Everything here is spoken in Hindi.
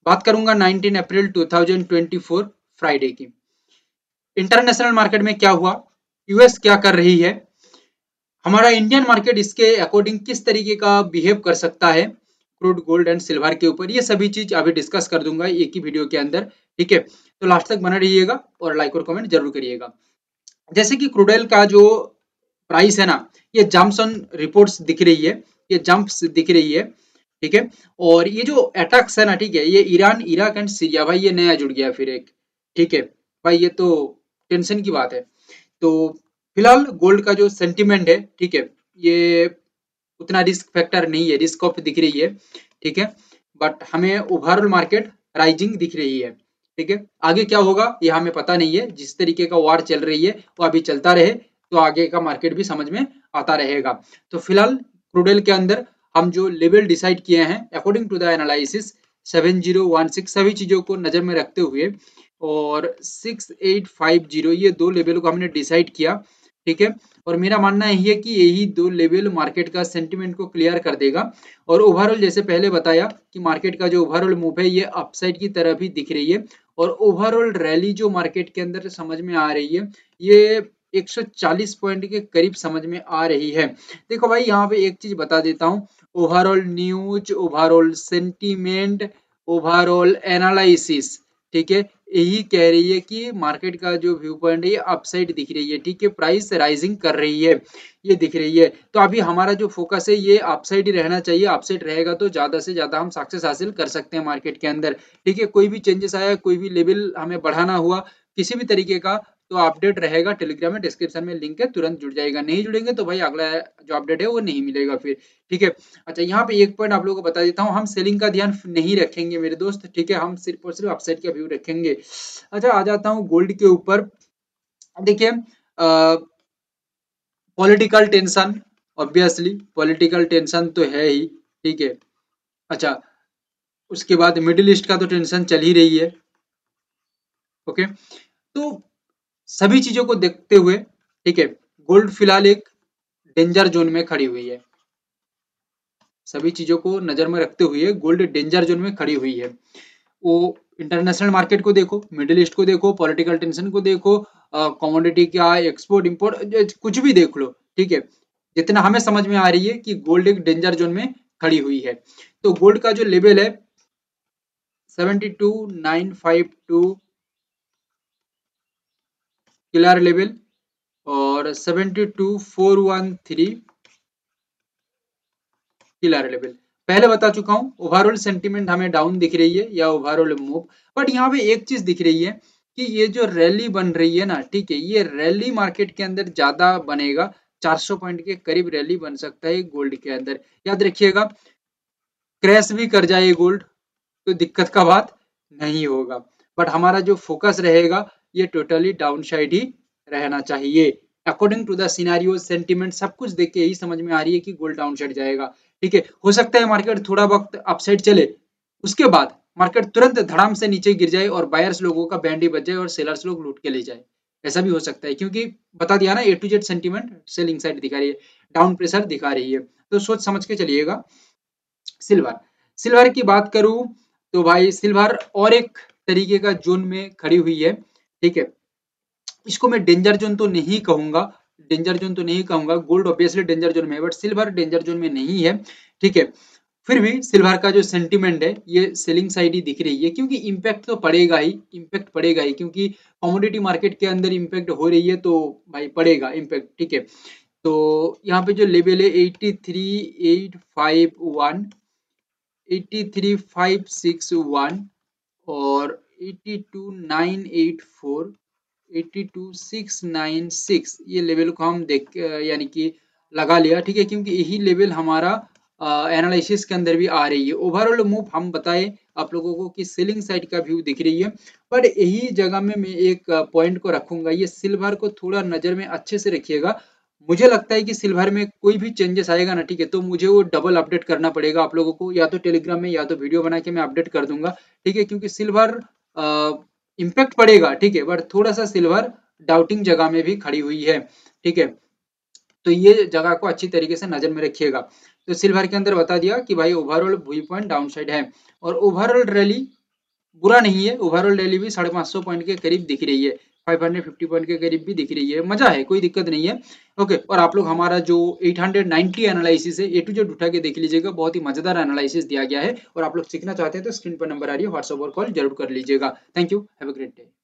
बात करूंगा 19 अप्रैल 2024 फ्राइडे की। इंटरनेशनल मार्केट में क्या हुआ, यूएस क्या कर रही है, हमारा इंडियन मार्केट इसके अकॉर्डिंग किस तरीके का बिहेव कर सकता है क्रूड गोल्ड एंड सिल्वर के ऊपर, ये सभी चीज अभी डिस्कस कर दूंगा एक ही वीडियो के अंदर। ठीक है, तो लास्ट तक बना रहिएगा और लाइक और कमेंट जरूर करिएगा। जैसे कि क्रूड ऑयल का जो प्राइस है ना, ये जंप्स ऑन रिपोर्ट्स दिख रही है, ये जंप्स दिख रही है। ठीक है, और ये जो अटैक्स है ना, ठीक है, ये ईरान इराक एंड सीरिया, भाई ये नया जुड़ गया फिर एक। ठीक है भाई, ये तो टेंशन की बात है। तो फिलहाल गोल्ड का जो सेंटिमेंट है, ठीक है, ये उतना रिस्क फैक्टर नहीं है, रिस्क ऑफ दिख रही है। ठीक है, बट हमें ओवरऑल मार्केट राइजिंग दिख रही है। ठीक है, आगे क्या होगा ये हमें पता नहीं है, जिस तरीके का वार चल रही है वो अभी चलता रहे तो आगे का मार्केट भी समझ में आता रहेगा। तो फिलहाल क्रूडल के अंदर हम जो लेवल डिसाइड किए हैं अकॉर्डिंग टू द एनालिसिस 7016, सभी चीजों को नजर में रखते हुए और 6850, ये दो लेवल को हमने डिसाइड किया। ठीक है, और मेरा मानना यही है कि यही दो लेवल मार्केट का सेंटिमेंट को क्लियर कर देगा। और ओवरऑल जैसे पहले बताया कि मार्केट का जो ओवरऑल मूव है ये अपसाइड की तरफ ही दिख रही है, और ओवरऑल रैली जो मार्केट के अंदर समझ में आ रही है ये 140 पॉइंट के करीब समझ में आ रही है। देखो भाई, यहाँ पे एक चीज बता देता हूँ, overall news, overall sentiment, overall analysis, ठीक है, यही कह रही है कि मार्केट का जो व्यू पॉइंट है ये अपसाइड दिख रही है। ठीक है, प्राइस राइजिंग कर रही है, ये दिख रही है। तो अभी हमारा जो फोकस है ये अपसाइड ही रहना चाहिए, अपसाइड रहेगा तो ज्यादा से ज्यादा हम सक्सेस हासिल कर सकते हैं मार्केट के अंदर। ठीक है, कोई भी चेंजेस आया, कोई भी लेवल हमें बढ़ाना हुआ किसी भी तरीके का, तो अपडेट रहेगा टेलीग्राम में, डिस्क्रिप्शन में लिंक है, तुरंत जुड़ जाएगा। नहीं जुड़ेंगे तो भाई अगला जो अपडेट है वो नहीं मिलेगा फिर। ठीक है, अच्छा यहाँ पे एक पॉइंट आप लोगों को बता देता हूँ, हम सेलिंग का ध्यान नहीं रखेंगे मेरे दोस्त। ठीक है, हम सिर्फ और सिर्फ अपसाइड का व्यू रखेंगे। अच्छा, आ जाता हूँ गोल्ड के ऊपर। देखिए, political tension, obviously political tension तो है ही। ठीक है, अच्छा, उसके बाद मिडिल ईस्ट का तो टेंशन चल ही रही है। ओके, तो सभी चीजों को देखते हुए, ठीक है, गोल्ड फिलहाल एक डेंजर जोन में खड़ी हुई है। सभी चीजों को नजर में रखते हुए गोल्ड डेंजर जोन में खड़ी हुई है। वो इंटरनेशनल मार्केट को देखो, मिडिल ईस्ट को देखो, पॉलिटिकल टेंशन को देखो, कमोडिटी का एक्सपोर्ट इंपोर्ट कुछ भी देख लो। ठीक है, जितना हमें समझ में आ रही है कि गोल्ड एक डेंजर जोन में खड़ी हुई है। तो गोल्ड का जो लेवल है 72952 किलर लेवल, और 72413 किलर लेवल, पहले बता चुका हूँ। ओवरऑल सेंटीमेंट हमें डाउन दिख रही है या ओवरऑल मूव, बट यहाँ पे एक चीज दिख रही है कि ये जो रैली बन रही है ना, ठीक है, ये रैली मार्केट के अंदर ज्यादा बनेगा, 400 पॉइंट के करीब रैली बन सकता है गोल्ड के अंदर। याद रखिएगा, क्रैश भी कर जाए गोल्ड तो दिक्कत का बात नहीं होगा, बट हमारा जो फोकस रहेगा ये टोटली डाउन साइड ही रहना चाहिए। According to the scenario sentiment सब कुछ देख के यही समझ में आ रही है कि गोल्ड डाउन साइड जाएगा। ठीक है, हो सकता है मार्केट थोड़ा वक्त अपसाइड चले, उसके बाद मार्केट तुरंत धड़ाम से नीचे गिर जाए और बायर्स लोगों का बैंड ही बच जाए और सेलर्स लोग लूट के ले जाए। ऐसा भी हो सकता है, क्योंकि बता दिया ना, A to Z sentiment selling side दिखा रही है, डाउन प्रेशर दिखा रही है। तो सोच समझ के चलिएगा। सिल्वर, सिल्वर की बात करूं तो भाई सिल्वर और एक तरीके का जोन में खड़ी हुई है। ठीक है, इसको मैं डेंजर जोन तो नहीं कहूंगा, डेंजर जोन तो नहीं कहूंगा, गोल्ड ऑब्वियसली डेंजर जोन में है, बट सिल्वर डेंजर जोन में नहीं है। ठीक है, फिर भी सिल्वर का जो सेंटीमेंट है ये सेलिंग साइड ही दिख रही है, क्योंकि इम्पैक्ट तो पड़ेगा ही, इम्पैक्ट पड़ेगा ही, क्योंकि कमोडिटी मार्केट के अंदर इम्पैक्ट हो रही है तो भाई पड़ेगा इम्पैक्ट। ठीक है, तो यहाँ पे जो लेवल है 83,851, 83,561 और 82,984, 82,696, ये लेवल को हम देख यानी कि लगा लिया। ठीक है, क्योंकि यही लेवल हमारा एनालिसिस के अंदर भी आ रही है। ओवरऑल मूव हम बताए आप लोगों को कि सेलिंग साइड का व्यू दिख रही है, पर यही जगह में मैं एक पॉइंट को रखूंगा, ये सिल्वर को थोड़ा नजर में अच्छे से रखिएगा। मुझे लगता है कि सिल्वर में कोई भी चेंजेस आएगा ना, ठीक है, तो मुझे वो डबल अपडेट करना पड़ेगा आप लोगों को, या तो टेलीग्राम में या तो वीडियो बना के मैं अपडेट कर दूंगा। ठीक है, क्योंकि सिल्वर इम्पैक्ट पड़ेगा, ठीक है, बट थोड़ा सा सिल्वर डाउटिंग जगह में भी खड़ी हुई है। ठीक है, तो ये जगह को अच्छी तरीके से नजर में रखिएगा। तो सिल्वर के अंदर बता दिया कि भाई overall view point down side है, और ओवरऑल रैली बुरा नहीं है, ओवरऑल डेली भी 550 पॉइंट के करीब दिख रही है, 550 पॉइंट के करीब भी दिख रही है, मजा है, कोई दिक्कत नहीं है। ओके, और आप लोग हमारा जो 890 एनालिसिस है, ए टू जेड उठा के देख लीजिएगा, बहुत ही मजेदार एनालिसिस दिया गया है, और आप लोग सीखना चाहते हैं तो स्क्रीन पर नंबर आ रही है, व्हाट्सएप और कॉल जरूर कर लीजिएगा। Thank you, have a great day.